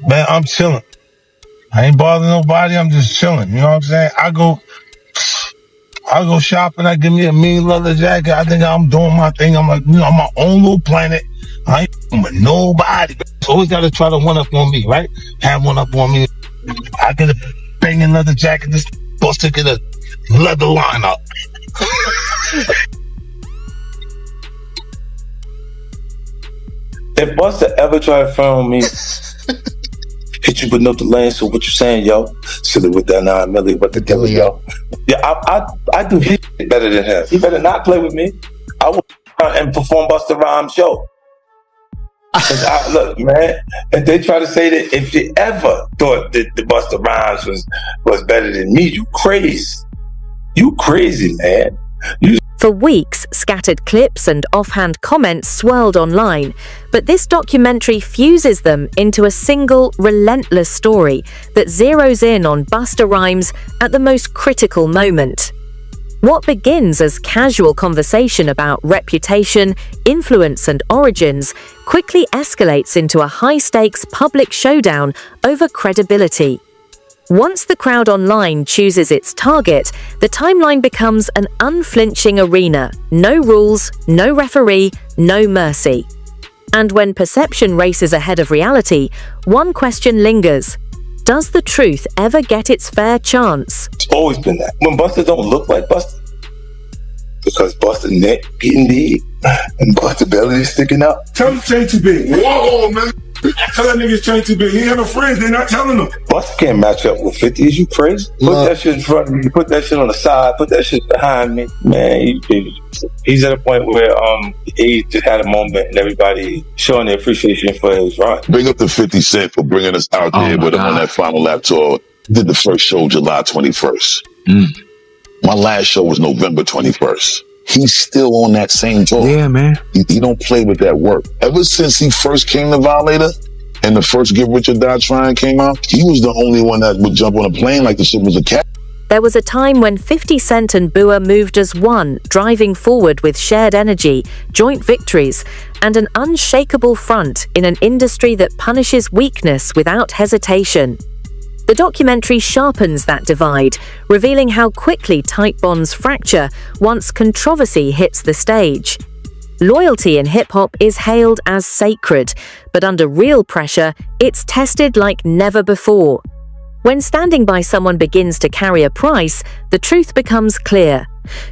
Man, I'm chilling. I ain't bothering nobody. I'm just chilling. You know what I'm saying? I go shopping. I give me a mean leather jacket. I think I'm doing my thing. I'm like, I'm my own little planet. I ain't with nobody. So always got to try to one up on me, right? Have one up on me. I get a banging leather jacket. This supposed to get a leather line up. If Busta ever try to phone me, hit you with no delay, so what you saying, yo? Silly with that 9 milli, what the deal, yo? Yeah, I do his shit better than him. He better not play with me. I will and perform Busta Rhymes show. Look, man, if they try to say that if you ever thought that the Busta Rhymes was better than me, you crazy. You crazy, man. For weeks, scattered clips and offhand comments swirled online, but this documentary fuses them into a single, relentless story that zeroes in on Busta Rhymes at the most critical moment. What begins as casual conversation about reputation, influence, and origins quickly escalates into a high-stakes public showdown over credibility. Once the crowd online chooses its target, the timeline becomes an unflinching arena. No rules, no referee, no mercy. And when perception races ahead of reality, one question lingers. Does the truth ever get its fair chance? It's always been that. When Busta don't look like Busta, because Busta neck getting big and Busta belly is sticking out. Tell him change too big. Whoa, man. Tell that niggas change too big. He ain't have no friends. They're not telling him. Busta can't match up with 50. Is you crazy? Put that shit in front of me. Put that shit on the side. Put that shit behind me. Man, he's at a point where he just had a moment and everybody showing their appreciation for his run. Bring up to 50 Cent for bringing us out there with him on that Final Lap tour. Did the first show July 21st. My last show was November 21st. He's still on that same tour. Yeah, man. He don't play with that work. Ever since he first came to Violator and the first Get Rich or Die Trying came out, he was the only one that would jump on a plane like the shit was a cat. There was a time when 50 Cent and Bua moved as one, driving forward with shared energy, joint victories, and an unshakable front in an industry that punishes weakness without hesitation. The documentary sharpens that divide, revealing how quickly tight bonds fracture once controversy hits the stage. Loyalty in hip-hop is hailed as sacred, but under real pressure, it's tested like never before. When standing by someone begins to carry a price, the truth becomes clear.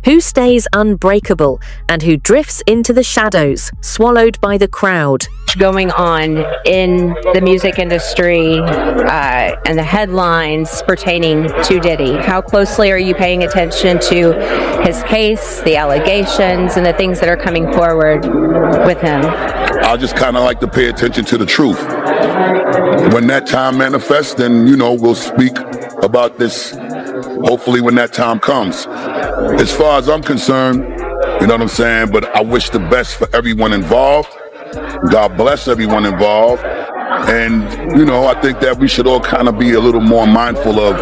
Who stays unbreakable and who drifts into the shadows, swallowed by the crowd. Going on in the music industry and the headlines pertaining to Diddy. How closely are you paying attention to his case, the allegations, and the things that are coming forward with him? I just kind of like to pay attention to the truth. When that time manifests, then, we'll speak about this, hopefully when that time comes. As far as I'm concerned, you know what I'm saying, but I wish the best for everyone involved. God bless everyone involved. And, I think that we should all kind of be a little more mindful of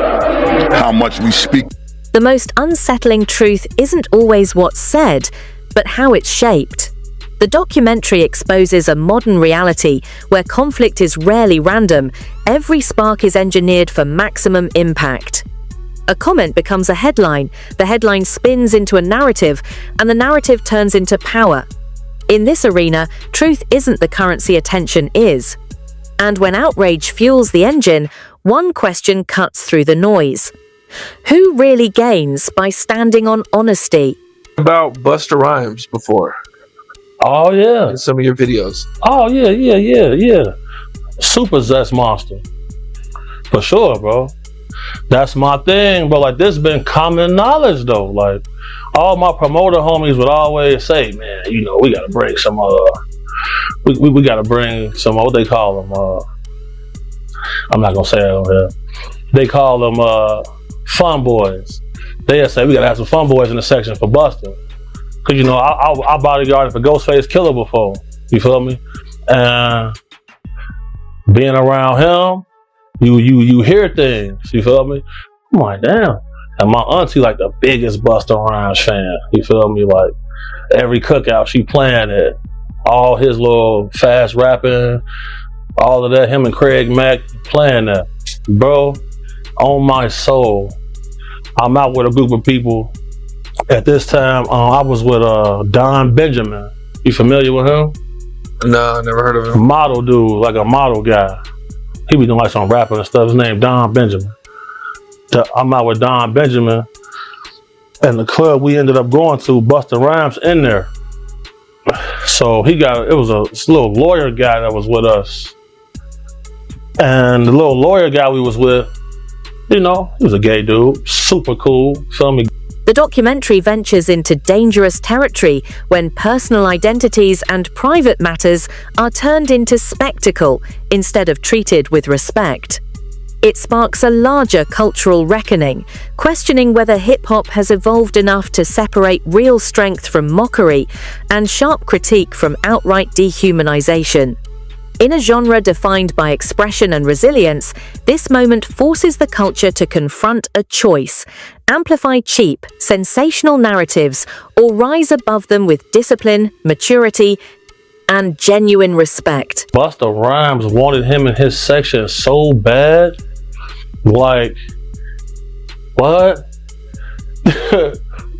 how much we speak. The most unsettling truth isn't always what's said, but how it's shaped. The documentary exposes a modern reality where conflict is rarely random. Every spark is engineered for maximum impact. A comment becomes a headline, the headline spins into a narrative, and the narrative turns into power. In this arena, truth isn't the currency attention is. And when outrage fuels the engine, one question cuts through the noise. Who really gains by standing on honesty? About Busta Rhymes before. Oh, yeah. In some of your videos. Oh, yeah. Super Zest Monster. For sure, bro. That's my thing, bro. Like, this been common knowledge, though. Like, all my promoter homies would always say, man, we gotta bring some, we gotta bring some, what they call them, I'm not gonna say it on here. They call them, fun boys. They'll say, we gotta have some fun boys in the section for Busta. Cause, I bodyguarded for Ghostface Killer before. You feel me? And being around him, you hear things, you feel me? I'm like, damn. And my auntie like the biggest Busta Rhymes fan, you feel me? Like every cookout she playing it, all his little fast rapping, All of that, him and Craig Mack playing that. Bro, on my soul, I'm out with a group of people. At this time, I was with Don Benjamin. You familiar with him? No, I never heard of him. Model dude, like a model guy. He be doing like some rapping and stuff. His name Don Benjamin. I'm out with Don Benjamin. And the club we ended up going to, Busta Rhymes in there. So it was a little lawyer guy that was with us. And the little lawyer guy we was with, he was a gay dude, super cool, feel me? The documentary ventures into dangerous territory when personal identities and private matters are turned into spectacle instead of treated with respect. It sparks a larger cultural reckoning, questioning whether hip-hop has evolved enough to separate real strength from mockery and sharp critique from outright dehumanization. In a genre defined by expression and resilience, this moment forces the culture to confront a choice: amplify cheap, sensational narratives or rise above them with discipline, maturity, and genuine respect. Busta Rhymes wanted him in his section so bad. Like, what?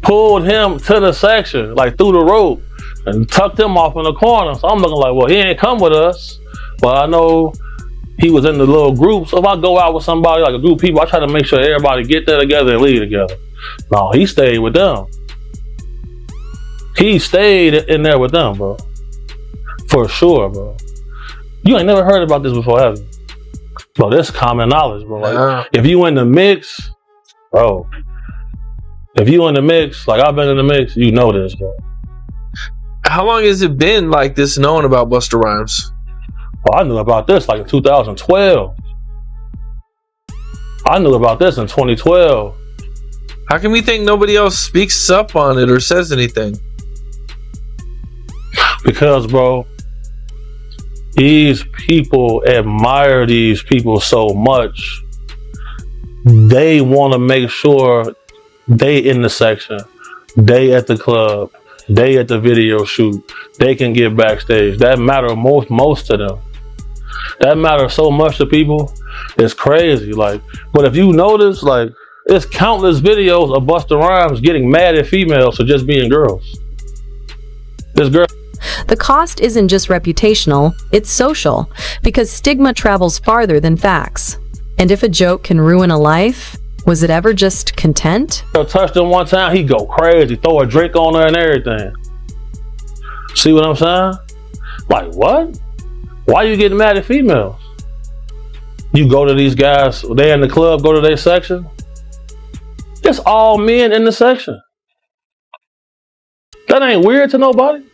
Pulled him to the section, like through the rope, and tucked him off in the corner. So I'm looking like, well, he ain't come with us. But I know he was in the little group. So if I go out with somebody, like a group of people, I try to make sure everybody get there together and leave together. No, he stayed with them. He stayed in there with them, bro. For sure, bro. You ain't never heard about this before, have you? Bro, this common knowledge, bro. Like, if you in the mix, bro. If you in the mix, like I've been in the mix, you know this, bro. How long has it been like this known about Busta Rhymes? Oh, I knew about this like in 2012. I knew about this in 2012. How can we think nobody else speaks up on it or says anything? Because, bro, these people admire these people so much. They want to make sure they in the section, they at the club, they at the video shoot, they can get backstage. That matter most to them. That matters so much to people. It's crazy. Like, but if you notice, like, there's countless videos of Busta Rhymes getting mad at females for just being girls. This girl. The cost isn't just reputational, it's social, because stigma travels farther than facts. And if a joke can ruin a life, was it ever just content? Touched him one time, he go crazy, throw a drink on her and everything. See what I'm saying? Like, what? Why you getting mad at females? You go to these guys, they in the club, go to their section. It's all men in the section. That ain't weird to nobody.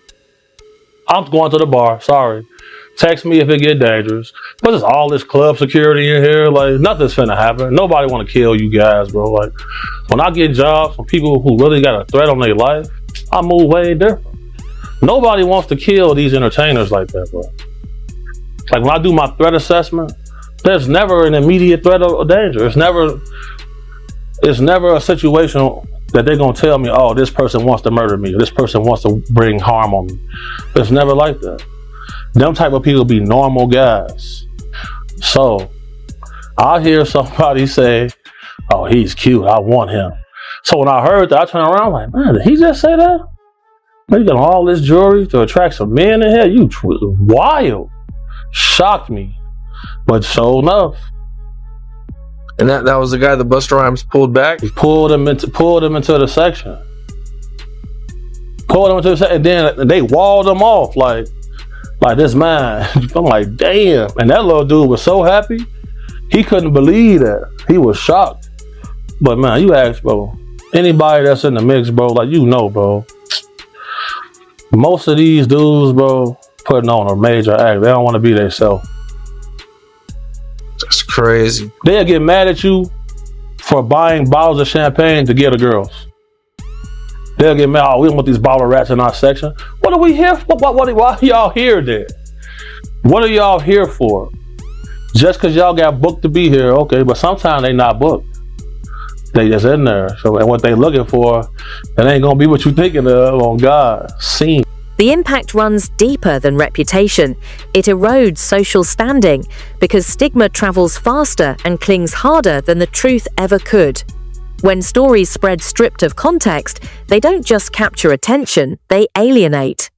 I'm going to the bar, sorry. Text me if it get dangerous. But there's all this club security in here, like nothing's finna happen. Nobody wanna kill you guys, bro. Like when I get jobs from people who really got a threat on their life, I move way different. Nobody wants to kill these entertainers like that, bro. Like when I do my threat assessment, there's never an immediate threat or danger. It's never a situation that they're gonna tell me, oh, this person wants to murder me, or this person wants to bring harm on me. It's never like that. Them type of people be normal guys. So I hear somebody say, oh, he's cute, I want him. So when I heard that, I turned around like, man, did he just say that? Man, you got all this jewelry to attract some men in here? You wild. Shocked me. But sure enough. And that was the guy that Busta Rhymes pulled back? He pulled him into the section. And then they walled him off like this man. I'm like, damn. And that little dude was so happy. He couldn't believe that. He was shocked. But man, you ask, bro, anybody that's in the mix, bro, like bro. Most of these dudes, bro, putting on a major act. They don't want to be themselves. That's crazy. They'll get mad at you for buying bottles of champagne to get the girls. They'll get mad, oh, we don't want these bottle rats in our section. What are we here for? Why are y'all here then? What are y'all here for? Just because y'all got booked to be here, okay, but sometimes they not booked. They just in there. So, and what they looking for, it ain't gonna be what you thinking of on God. Scene. The impact runs deeper than reputation. It erodes social standing because stigma travels faster and clings harder than the truth ever could. When stories spread stripped of context, they don't just capture attention, they alienate.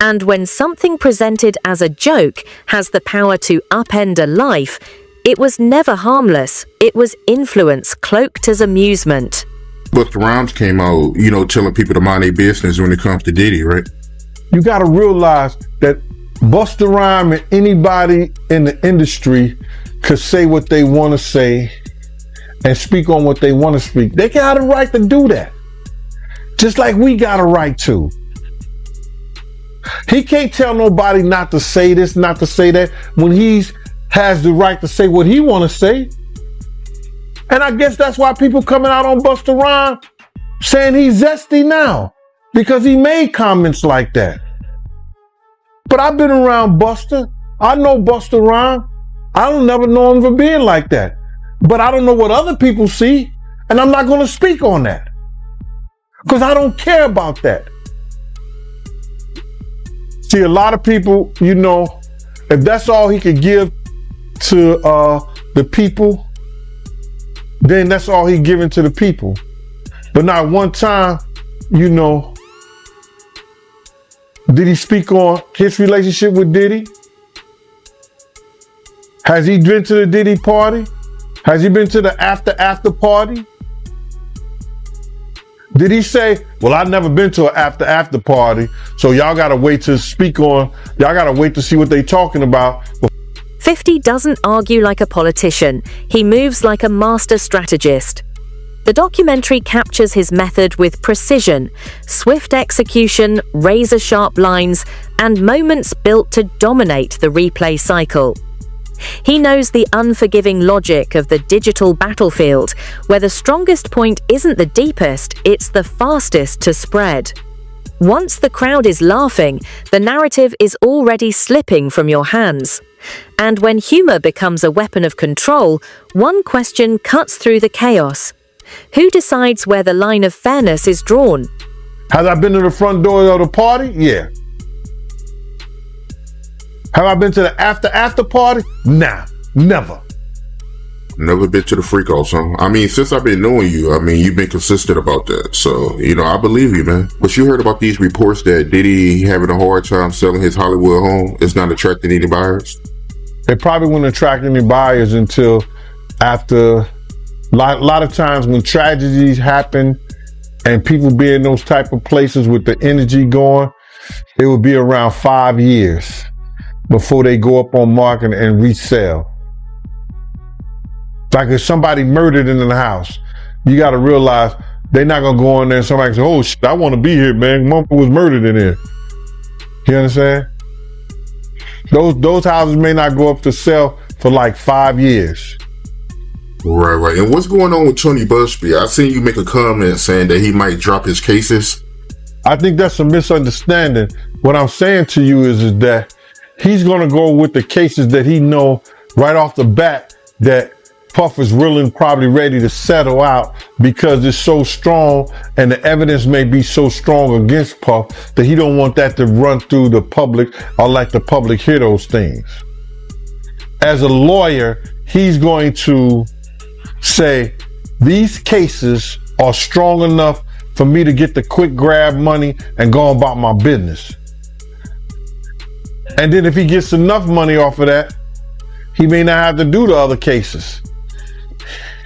And when something presented as a joke has the power to upend a life, it was never harmless. It was influence cloaked as amusement. Busta Rhymes came out, telling people to mind their business when it comes to Diddy, right? You got to realize that Busta Rhymes and anybody in the industry could say what they want to say and speak on what they want to speak. They got a right to do that. Just like we got a right to. He can't tell nobody not to say this, not to say that, when he has the right to say what he want to say. And I guess that's why people coming out on Busta Rhymes saying he's zesty now, because he made comments like that. But I've been around Busta. I know Busta Rhymes. I don't never know him for being like that. But I don't know what other people see, and I'm not going to speak on that because I don't care about that. See, a lot of people, if that's all he could give to the people, then that's all he giving to the people. But not one time, did he speak on his relationship with Diddy? Has he been to the Diddy party? Has he been to the after party? Did he say, well, I've never been to an after party, so y'all gotta wait to speak on, y'all gotta wait to see what they talking about. 50 doesn't argue like a politician. He moves like a master strategist. The documentary captures his method with precision, swift execution, razor-sharp lines, and moments built to dominate the replay cycle. He knows the unforgiving logic of the digital battlefield, where the strongest point isn't the deepest, it's the fastest to spread. Once the crowd is laughing, the narrative is already slipping from your hands. And when humor becomes a weapon of control, one question cuts through the chaos. Who decides where the line of fairness is drawn? Has I been to the front door of the party? Yeah. Have I been to the after party? Nah, never. Never been to the freak off, son. I mean, since I've been knowing you, you've been consistent about that. So, I believe you, man. But you heard about these reports that Diddy having a hard time selling his Hollywood home. It's not attracting any buyers. They probably wouldn't attract any buyers until after, a lot of times when tragedies happen and people be in those type of places with the energy going, it would be around 5 years before they go up on market and resell. Like if somebody murdered in the house, you got to realize they're not going to go in there and somebody say, oh shit, I want to be here, man. Mama was murdered in here. You understand? Those houses may not go up to sell for like 5 years. Right. And what's going on with Tony Busby? I seen you make a comment saying that he might drop his cases. I think that's a misunderstanding. What I'm saying to you is that he's going to go with the cases that he know right off the bat that Puff is really probably ready to settle out because it's so strong and the evidence may be so strong against Puff that he don't want that to run through the public or let the public hear those things. As a lawyer, he's going to say, these cases are strong enough for me to get the quick grab money and go about my business. And then if he gets enough money off of that, he may not have to do the other cases.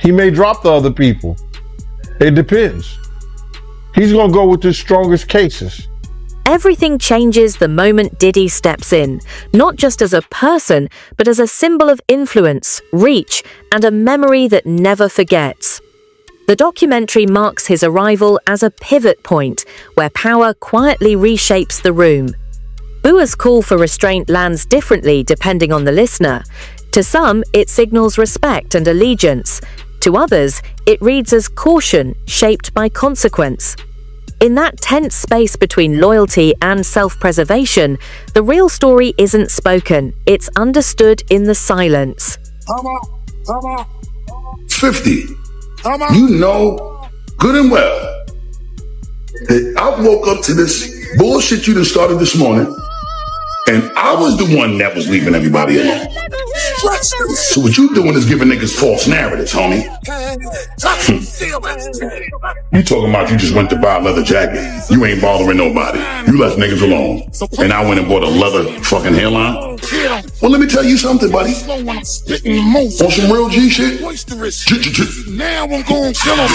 He may drop the other people. It depends. He's going to go with his strongest cases. Everything changes the moment Diddy steps in, not just as a person, but as a symbol of influence, reach, and a memory that never forgets. The documentary marks his arrival as a pivot point where power quietly reshapes the room. Bua's call for restraint lands differently depending on the listener. To some, it signals respect and allegiance. To others, it reads as caution shaped by consequence. In that tense space between loyalty and self-preservation, the real story isn't spoken, it's understood in the silence. 50. You know good and well that I woke up to this bullshit you done started this morning, and I was the one that was leaving everybody alone. So what you doing is giving niggas false narratives, homie. You talking about you just went to buy a leather jacket. You ain't bothering nobody. You left niggas alone. And I went and bought a leather fucking hairline. Well, let me tell you something, buddy. On some real G shit. Now I'm going to kill him.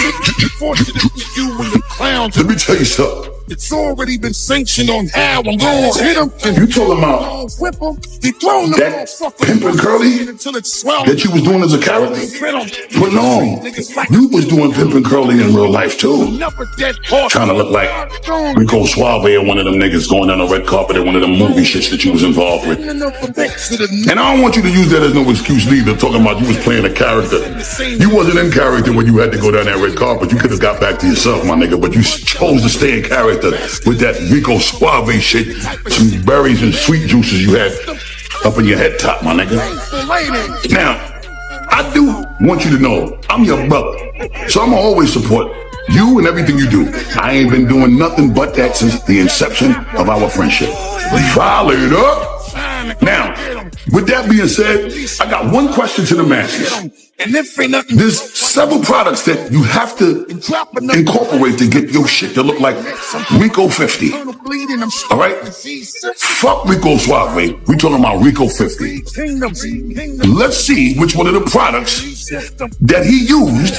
Let me tell you something. It's already been sanctioned on how I'm going to hit him. You talking about that pimpin' curly that you was doing as a character? But no, you was doing pimpin' curly in real life too. Trying to look like Rico Suave or one of them niggas going down the red carpet at one of them movie shits that you was involved with. And I don't want you to use that as no excuse neither, talking about you was playing a character. You wasn't in character when you had to go down that red carpet. You could have got back to yourself, my nigga, but you chose to stay in character with that Rico Suave shit, some berries and sweet juices you had up in your head top, my nigga. Now, I do want you to know I'm your brother, so I'm gonna always support you and everything you do. I ain't been doing nothing but that since the inception of our friendship. File it up. Now, with that being said, I got one question to the masses. There's several products that you have to incorporate to get your shit to look like Rico 50. All right? Fuck Rico Suave. We talking about Rico 50. Let's see which one of the products that he used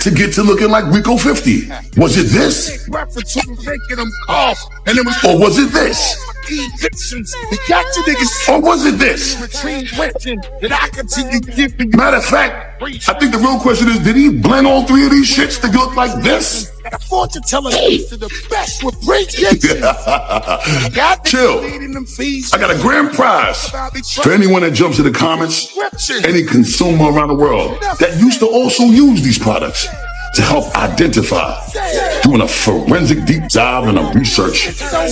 to get to looking like Rico 50. Was it this? Or was it this? Or was it this? Matter of fact, I think the real question is, did he blend all three of these shits to look like this? Chill. I got a grand prize for anyone that jumps in the comments, any consumer around the world that used to also use these products to help identify, doing a forensic deep dive and a research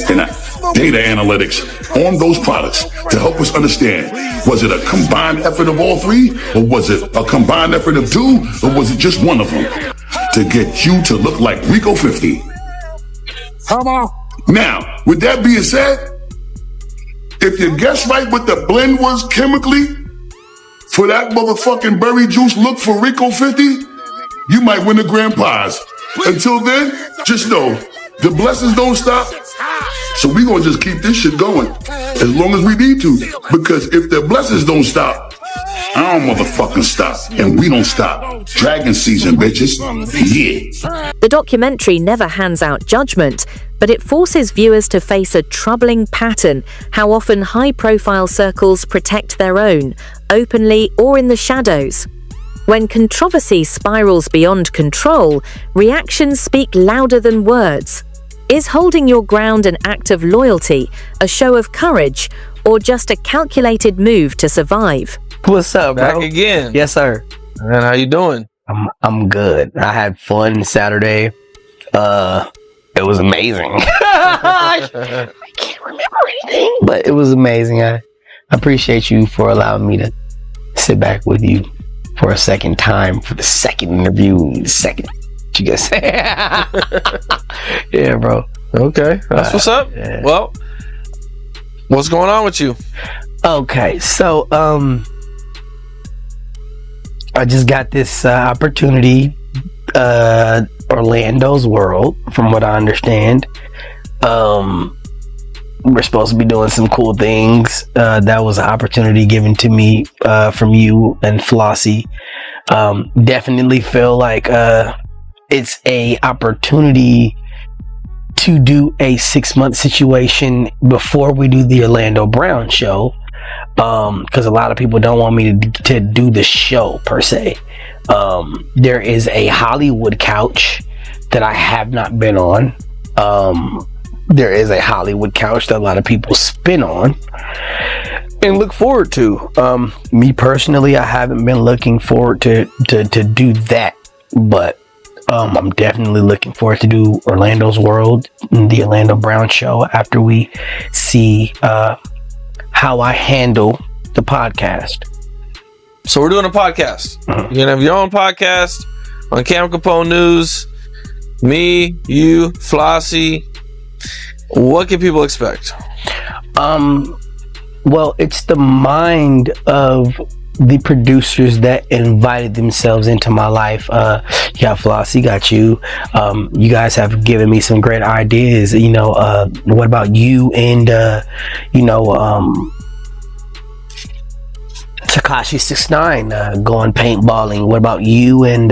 and a data analytics on those products to help us understand, was it a combined effort of all three, or was it a combined effort of two, or was it just one of them to get you to look like Rico 50? Come on. Now, with that being said, if you guess right what the blend was chemically for that motherfucking berry juice look for Rico 50, you might win the grand prize. Until then, just know, the blessings don't stop. So we gonna just keep this shit going as long as we need to. Because if the blessings don't stop, I don't motherfucking stop. And we don't stop. Dragon season, bitches. Yeah. The documentary never hands out judgment, but it forces viewers to face a troubling pattern: how often high-profile circles protect their own, openly or in the shadows. When controversy spirals beyond control, reactions speak louder than words. Is holding your ground an act of loyalty, a show of courage, or just a calculated move to survive? What's up, bro? Back again. Yes, sir. Man, how you doing? I'm good. I had fun Saturday. It was amazing. I can't remember anything, but it was amazing. I appreciate you for allowing me to sit back with you for a second time, for the second interview, the second, you guys say. Yeah, bro. Okay, that's what's up. Yeah. Well, what's going on with you? Okay, so I just got this opportunity, Orlando's World, from what I understand. We're supposed to be doing some cool things. That was an opportunity given to me from you and Flossie. Definitely feel like it's a opportunity to do a 6-month situation before we do the Orlando Brown show, because a lot of people don't want me to do the show per se. There is a Hollywood couch that I have not been on. There is a Hollywood couch that a lot of people spin on and look forward to. Me personally, I haven't been looking forward to do that, but I'm definitely looking forward to do Orlando's World, the Orlando Brown show, after we see how I handle the podcast. So we're doing a podcast. You're gonna have your own podcast on Cam Capone News. Me, you, Flossie, What can people expect? Well, it's the mind of the producers that invited themselves into my life. Floss, got you. You guys have given me some great ideas. What about you and Tekashi 6ix9ine going paintballing? What about you and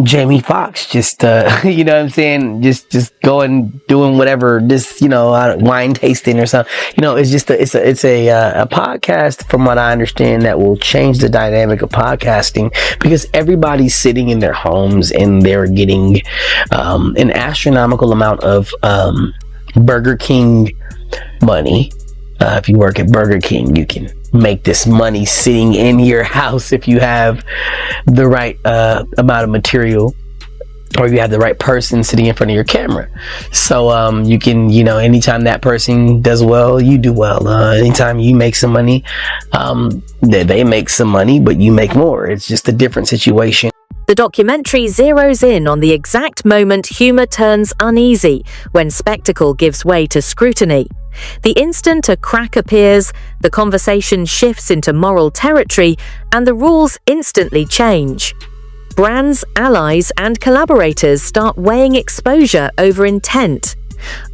Jamie Foxx just you know what I'm saying, just going doing whatever, just wine tasting or something. It's just it's a podcast, from what I understand, that will change the dynamic of podcasting, because everybody's sitting in their homes and they're getting an astronomical amount of Burger King money. If you work at Burger King, you can make this money sitting in your house if you have the right amount of material, or you have the right person sitting in front of your camera. So you can, anytime that person does well, you do well. Anytime you make some money, they make some money, but you make more. It's just a different situation. The documentary zeroes in on the exact moment humor turns uneasy, when spectacle gives way to scrutiny. The instant a crack appears, the conversation shifts into moral territory, and the rules instantly change. Brands, allies, and collaborators start weighing exposure over intent.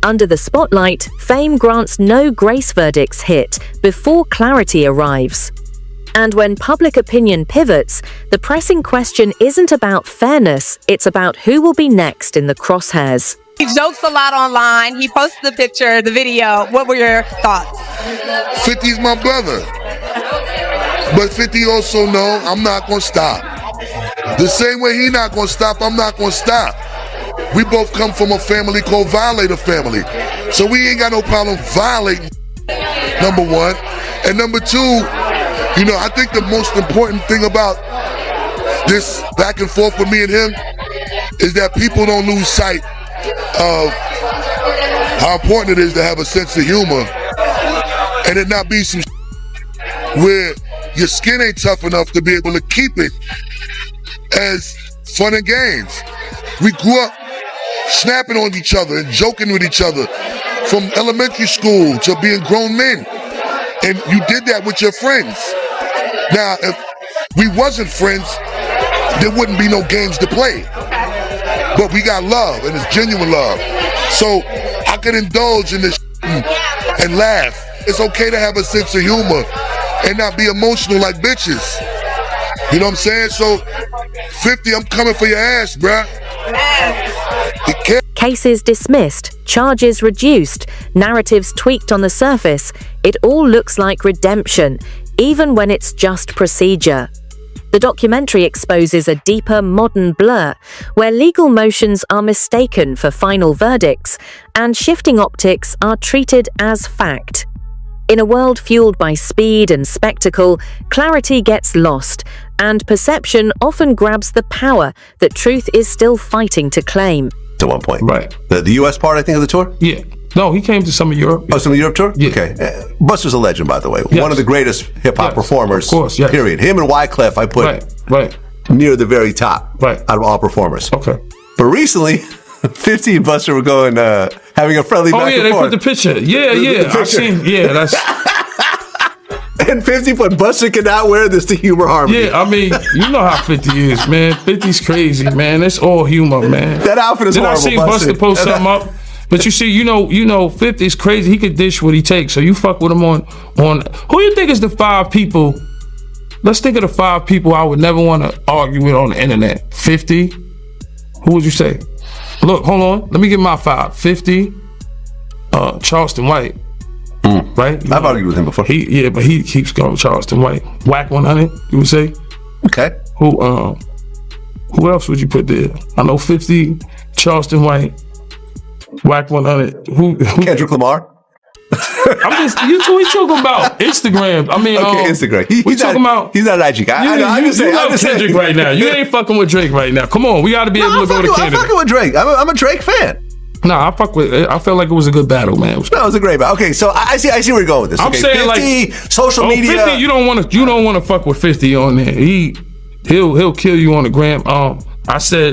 Under the spotlight, fame grants no grace verdicts hit before clarity arrives. And when public opinion pivots, the pressing question isn't about fairness, it's about who will be next in the crosshairs. He jokes a lot online. He posted the picture, the video. What were your thoughts? 50's my brother. But 50 also know I'm not going to stop. The same way he not going to stop, I'm not going to stop. We both come from a family called Violator family. So we ain't got no problem violating, number one. And number two, I think the most important thing about this back and forth with me and him is that people don't lose sight of how important it is to have a sense of humor, and it not be some where your skin ain't tough enough to be able to keep it as fun and games. We grew up snapping on each other and joking with each other from elementary school to being grown men, and you did that with your friends. Now, if we wasn't friends, there wouldn't be no games to play. But we got love, and it's genuine love. So I can indulge in this and laugh. It's okay to have a sense of humor and not be emotional like bitches. You know what I'm saying? So 50, I'm coming for your ass, bruh. Cases dismissed, charges reduced, narratives tweaked on the surface. It all looks like redemption, even when it's just procedure. The documentary exposes a deeper modern blur, where legal motions are mistaken for final verdicts, and shifting optics are treated as fact. In a world fueled by speed and spectacle, clarity gets lost, and perception often grabs the power that truth is still fighting to claim. At one point. Right. The U.S. part, I think, of the tour? Yeah. No, he came to some of Europe. Oh, some of Europe tour? Yeah. Okay. Busta's a legend, by the way. Yes. One of the greatest hip-hop performers, of course, yes. Period. Him and Wyclef, I put near the very top out of all performers. Okay. But recently, 50 and Busta were going, having a friendly back and forth. Oh, yeah, they put the picture. Yeah. I've seen, that's... And 50, but Busta cannot wear this to humor harmony. Yeah, I mean, you know how 50 is, man. 50's crazy, man. It's all humor, man. That outfit is horrible, I seen Busta post something up. But you see, you know, 50's crazy. He could dish what he takes. So you fuck with him on who you think is the 5 people? Let's think of the 5 people I would never want to argue with on the internet. 50. Who would you say? Look, hold on. Let me get my 5. 50. Charleston White. Right? I've argued with him before. But he keeps going with Charleston White. Whack 100, you would say? Okay. Who else would you put there? I know 50, Charleston White, Whack 100. Who? Kendrick Lamar. I'm just we talking about Instagram. I mean, Instagram. He's not an IG guy. You love Kendrick right now. You ain't fucking with Drake right now. Come on, we got to be able to go to Kendrick. I'm fucking with Drake. I'm a Drake fan. No, I felt like it was a good battle, man. It was a great battle. Okay, so I see where you're going with this. I'm saying 50, like social media. 50, you don't want to fuck with 50 on there. He'll kill you on the gram. I said